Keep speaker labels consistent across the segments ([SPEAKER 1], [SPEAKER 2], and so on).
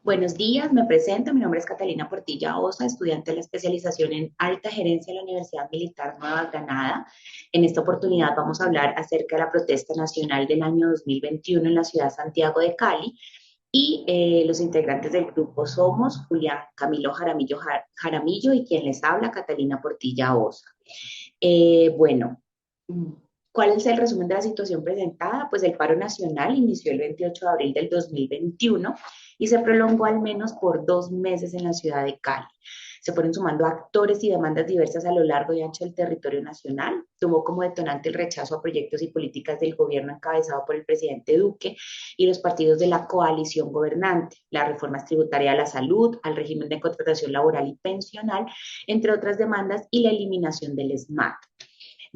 [SPEAKER 1] Buenos días, me presento. Mi nombre es Catalina Portilla Osa, estudiante de la especialización en Alta Gerencia de la Universidad Militar Nueva Granada. En esta oportunidad vamos a hablar acerca de la protesta nacional del año 2021 en la ciudad de Santiago de Cali y los integrantes del grupo somos Julián Camilo Jaramillo y quien les habla, Catalina Portilla Osa. Bueno, ¿cuál es el resumen de la situación presentada? Pues el paro nacional inició el 28 de abril del 2021 y se prolongó al menos por 2 meses en la ciudad de Cali. Se fueron sumando actores y demandas diversas a lo largo y ancho del territorio nacional. Tuvo como detonante el rechazo a proyectos y políticas del gobierno encabezado por el presidente Duque y los partidos de la coalición gobernante, las reformas tributarias a la salud, al régimen de contratación laboral y pensional, entre otras demandas, y la eliminación del SMAT.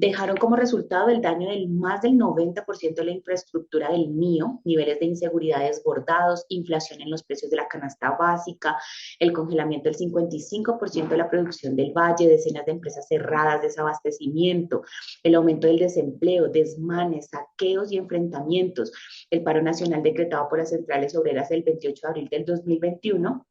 [SPEAKER 1] Dejaron como resultado el daño del más del 90% de la infraestructura del MIO, niveles de inseguridad desbordados, inflación en los precios de la canasta básica, el congelamiento del 55% de la producción del valle, decenas de empresas cerradas, desabastecimiento, el aumento del desempleo, desmanes, saqueos y enfrentamientos, el paro nacional decretado por las centrales obreras el 28 de abril del 2021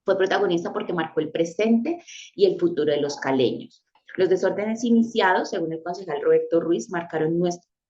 [SPEAKER 1] fue protagonista porque marcó el presente y el futuro de los caleños. Los desórdenes iniciados, según el concejal Roberto Ruiz, marcaron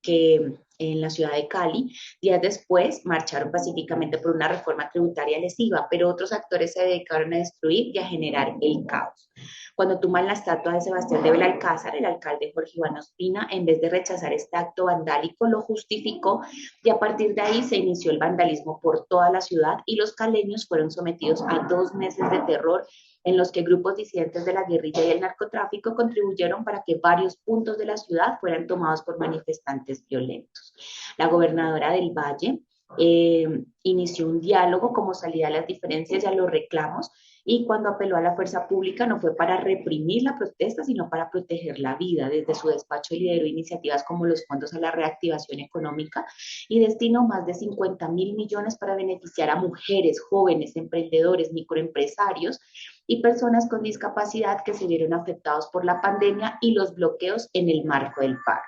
[SPEAKER 1] que en la ciudad de Cali, días después marcharon pacíficamente por una reforma tributaria lesiva, pero otros actores se dedicaron a destruir y a generar el caos. Cuando tuman la estatua de Sebastián de Belalcázar, el alcalde Jorge Iván Ospina, en vez de rechazar este acto vandálico, lo justificó y a partir de ahí se inició el vandalismo por toda la ciudad y los caleños fueron sometidos a 2 meses de terror en los que grupos disidentes de la guerrilla y el narcotráfico contribuyeron para que varios puntos de la ciudad fueran tomados por manifestantes violentos. La gobernadora del Valle inició un diálogo como salida a las diferencias y a los reclamos, y cuando apeló a la fuerza pública no fue para reprimir la protesta, sino para proteger la vida. Desde su despacho lideró iniciativas como los fondos a la reactivación económica y destinó más de 50.000 millones para beneficiar a mujeres, jóvenes, emprendedores, microempresarios y personas con discapacidad que se vieron afectados por la pandemia y los bloqueos en el marco del paro.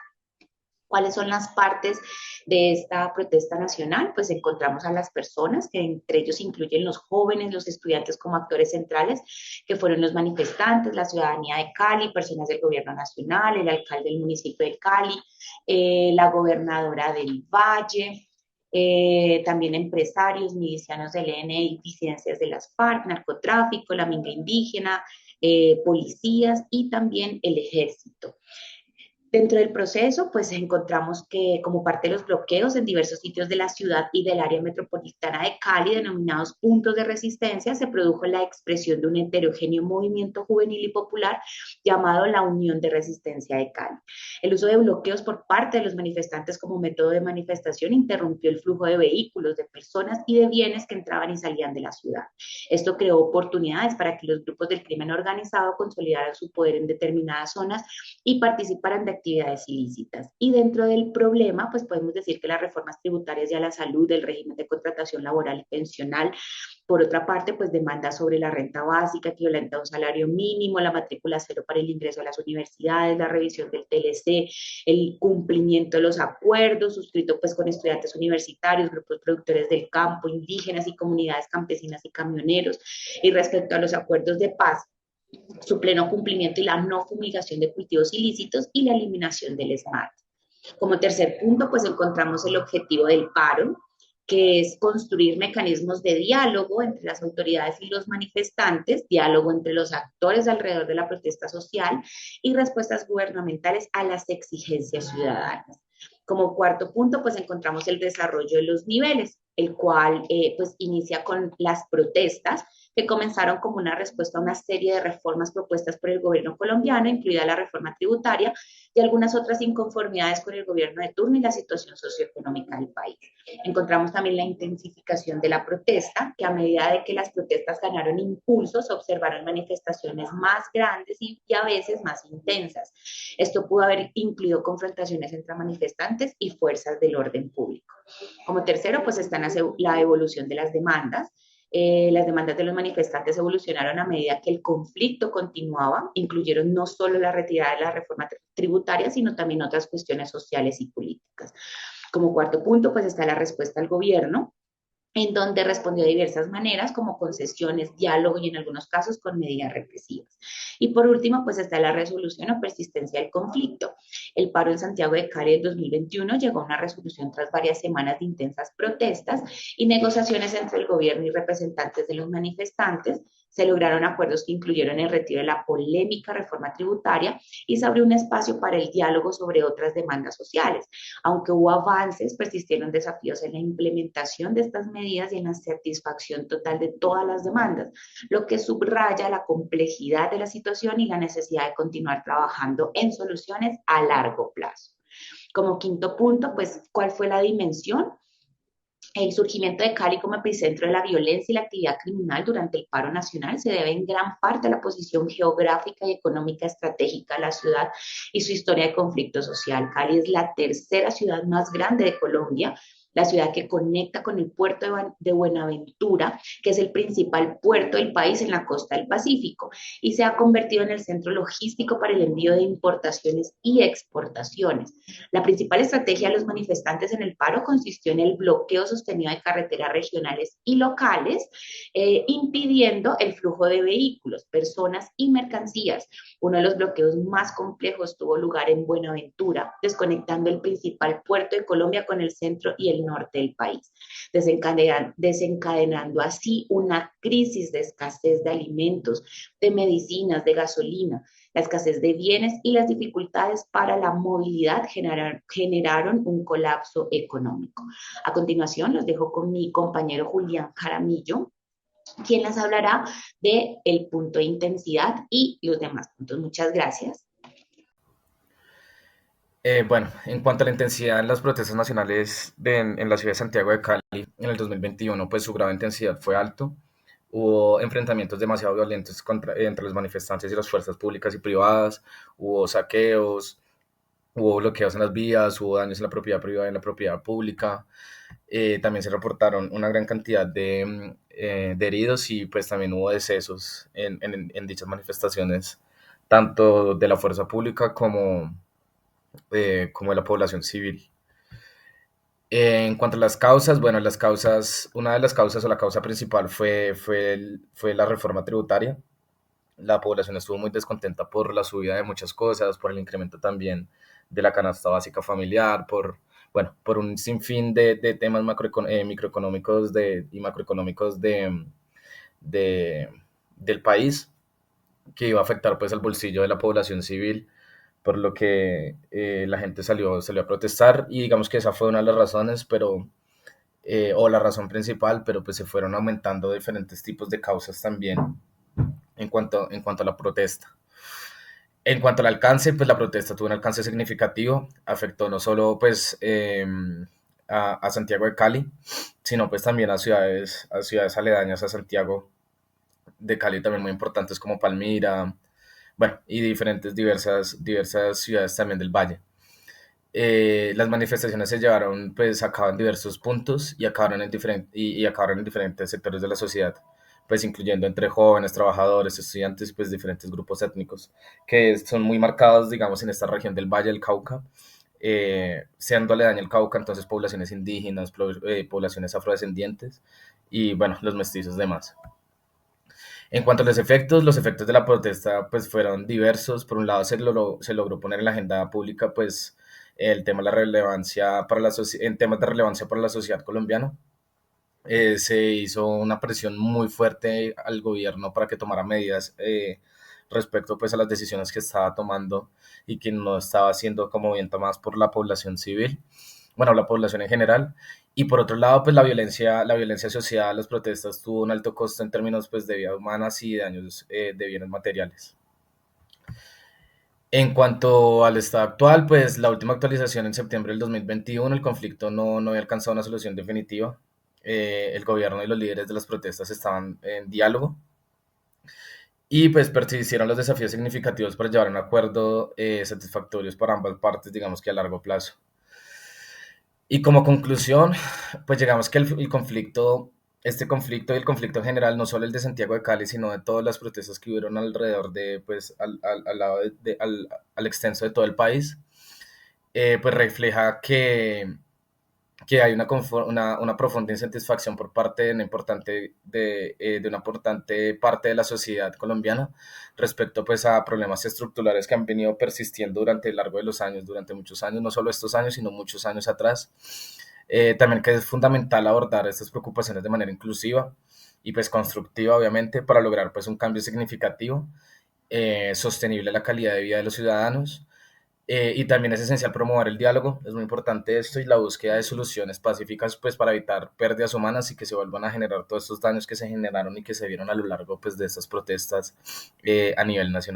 [SPEAKER 1] ¿Cuáles son las partes de esta protesta nacional? Pues encontramos a las personas, que entre ellos incluyen los jóvenes, los estudiantes como actores centrales, que fueron los manifestantes, la ciudadanía de Cali, personas del gobierno nacional, el alcalde del municipio de Cali, la gobernadora del Valle, también empresarios, milicianos del ENE y disidencias de las FARC, narcotráfico, la minga indígena, policías y también el ejército. Dentro del proceso, pues encontramos que como parte de los bloqueos en diversos sitios de la ciudad y del área metropolitana de Cali, denominados puntos de resistencia, se produjo la expresión de un heterogéneo movimiento juvenil y popular llamado la Unión de Resistencia de Cali. El uso de bloqueos por parte de los manifestantes como método de manifestación interrumpió el flujo de vehículos, de personas y de bienes que entraban y salían de la ciudad. Esto creó oportunidades para que los grupos del crimen organizado consolidaran su poder en determinadas zonas y participaran de actividades ilícitas. Y dentro del problema, pues podemos decir que las reformas tributarias y a la salud, el régimen de contratación laboral y pensional, por otra parte, pues demandas sobre la renta básica, que violenta un salario mínimo, la matrícula cero para el ingreso a las universidades, la revisión del TLC, el cumplimiento de los acuerdos suscritos pues con estudiantes universitarios, grupos productores del campo, indígenas y comunidades campesinas y camioneros. Y respecto a los acuerdos de paz, su pleno cumplimiento y la no fumigación de cultivos ilícitos y la eliminación del SMART. Como tercer punto, pues encontramos el objetivo del paro, que es construir mecanismos de diálogo entre las autoridades y los manifestantes, diálogo entre los actores alrededor de la protesta social y respuestas gubernamentales a las exigencias ciudadanas. Como cuarto punto, pues encontramos el desarrollo de los niveles, el cual pues inicia con las protestas que comenzaron como una respuesta a una serie de reformas propuestas por el gobierno colombiano, incluida la reforma tributaria y algunas otras inconformidades con el gobierno de turno y la situación socioeconómica del país. Encontramos también la intensificación de la protesta, que a medida de que las protestas ganaron impulso, se observaron manifestaciones más grandes y a veces más intensas. Esto pudo haber incluido confrontaciones entre manifestantes y fuerzas del orden público. Como tercero, pues está la evolución de las demandas de los manifestantes evolucionaron a medida que el conflicto continuaba, incluyeron no solo la retirada de la reforma tributaria, sino también otras cuestiones sociales y políticas. Como cuarto punto, pues está la respuesta al gobierno, en donde respondió de diversas maneras, como concesiones, diálogo y en algunos casos con medidas represivas. Y por último, pues está la resolución o persistencia del conflicto. El paro en Santiago de Cali en 2021 llegó a una resolución tras varias semanas de intensas protestas y negociaciones entre el gobierno y representantes de los manifestantes. Se lograron acuerdos que incluyeron el retiro de la polémica reforma tributaria y se abrió un espacio para el diálogo sobre otras demandas sociales. Aunque hubo avances, persistieron desafíos en la implementación de estas medidas y en la satisfacción total de todas las demandas, lo que subraya la complejidad de la situación y la necesidad de continuar trabajando en soluciones a largo plazo. Como quinto punto, pues, ¿cuál fue la dimensión? El surgimiento de Cali como epicentro de la violencia y la actividad criminal durante el paro nacional se debe en gran parte a la posición geográfica y económica estratégica de la ciudad y su historia de conflicto social. Cali es la tercera ciudad más grande de Colombia, la ciudad que conecta con el puerto de Buenaventura, que es el principal puerto del país en la costa del Pacífico, y se ha convertido en el centro logístico para el envío de importaciones y exportaciones. La principal estrategia de los manifestantes en el paro consistió en el bloqueo sostenido de carreteras regionales y locales, impidiendo el flujo de vehículos, personas y mercancías. Uno de los bloqueos más complejos tuvo lugar en Buenaventura, desconectando el principal puerto de Colombia con el centro y el norte del país, desencadenando así una crisis de escasez de alimentos, de medicinas, de gasolina. La escasez de bienes y las dificultades para la movilidad generaron un colapso económico. A continuación, los dejo con mi compañero Julián Jaramillo, quien les hablará del punto de intensidad y los demás puntos. Muchas gracias.
[SPEAKER 2] Bueno, en cuanto a la intensidad en las protestas nacionales en la ciudad de Santiago de Cali en el 2021, pues su grado de intensidad fue alto. Hubo enfrentamientos demasiado violentos entre los manifestantes y las fuerzas públicas y privadas, hubo saqueos, hubo bloqueos en las vías, hubo daños en la propiedad privada y en la propiedad pública. También se reportaron una gran cantidad de heridos y pues también hubo decesos en dichas manifestaciones, tanto de la fuerza pública como de la población civil. En cuanto a las causas, bueno, una de las causas o la causa principal fue la reforma tributaria. La población estuvo muy descontenta por la subida de muchas cosas, por el incremento también de la canasta básica familiar, bueno, por un sinfín de temas microeconómicos y macroeconómicos de- del país que iba a afectar pues al bolsillo de la población civil, por lo que la gente salió a protestar y digamos que esa fue una de las razones, o la razón principal, pero pues se fueron aumentando diferentes tipos de causas también en cuanto a la protesta. En cuanto al alcance, pues la protesta tuvo un alcance significativo, afectó no solo pues a Santiago de Cali, sino pues también a ciudades aledañas a Santiago de Cali también muy importantes como Palmira, bueno, y diversas ciudades también del Valle. Las manifestaciones se llevaron pues a cabo en diversos puntos y acabaron en diferentes sectores de la sociedad, pues incluyendo entre jóvenes, trabajadores, estudiantes y pues diferentes grupos étnicos que son muy marcados, digamos, en esta región del Valle del Cauca, siendo aledaño el Cauca, entonces poblaciones indígenas, poblaciones afrodescendientes y bueno, los mestizos demás. En cuanto a los efectos de la protesta pues fueron diversos. Por un lado se logró poner en la agenda pública pues el tema de la relevancia en temas de relevancia para la sociedad colombiana. Se hizo una presión muy fuerte al gobierno para que tomara medidas respecto pues a las decisiones que estaba tomando y que no estaba siendo como bien tomadas por la población civil, bueno, la población en general. Y por otro lado, pues la violencia asociada a las protestas tuvo un alto costo en términos pues de vidas humanas y daños de bienes materiales. En cuanto al estado actual, pues la última actualización en septiembre del 2021, el conflicto no había alcanzado una solución definitiva. El gobierno y los líderes de las protestas estaban en diálogo y pues persistieron los desafíos significativos para llevar a un acuerdo satisfactorios para ambas partes, digamos que a largo plazo. Y como conclusión, pues llegamos que este conflicto y el conflicto en general, no solo el de Santiago de Cali, sino de todas las protestas que hubieron alrededor pues al lado al extenso de todo el país, pues refleja que hay una profunda insatisfacción por parte de una importante parte de la sociedad colombiana respecto pues a problemas estructurales que han venido persistiendo durante el largo de los años, durante muchos años, no solo estos años, sino muchos años atrás. También que es fundamental abordar estas preocupaciones de manera inclusiva y pues constructiva, obviamente, para lograr pues un cambio significativo, sostenible a la calidad de vida de los ciudadanos. Y también es esencial promover el diálogo, es muy importante esto, y la búsqueda de soluciones pacíficas pues para evitar pérdidas humanas y que se vuelvan a generar todos estos daños que se generaron y que se vieron a lo largo pues de estas protestas a nivel nacional.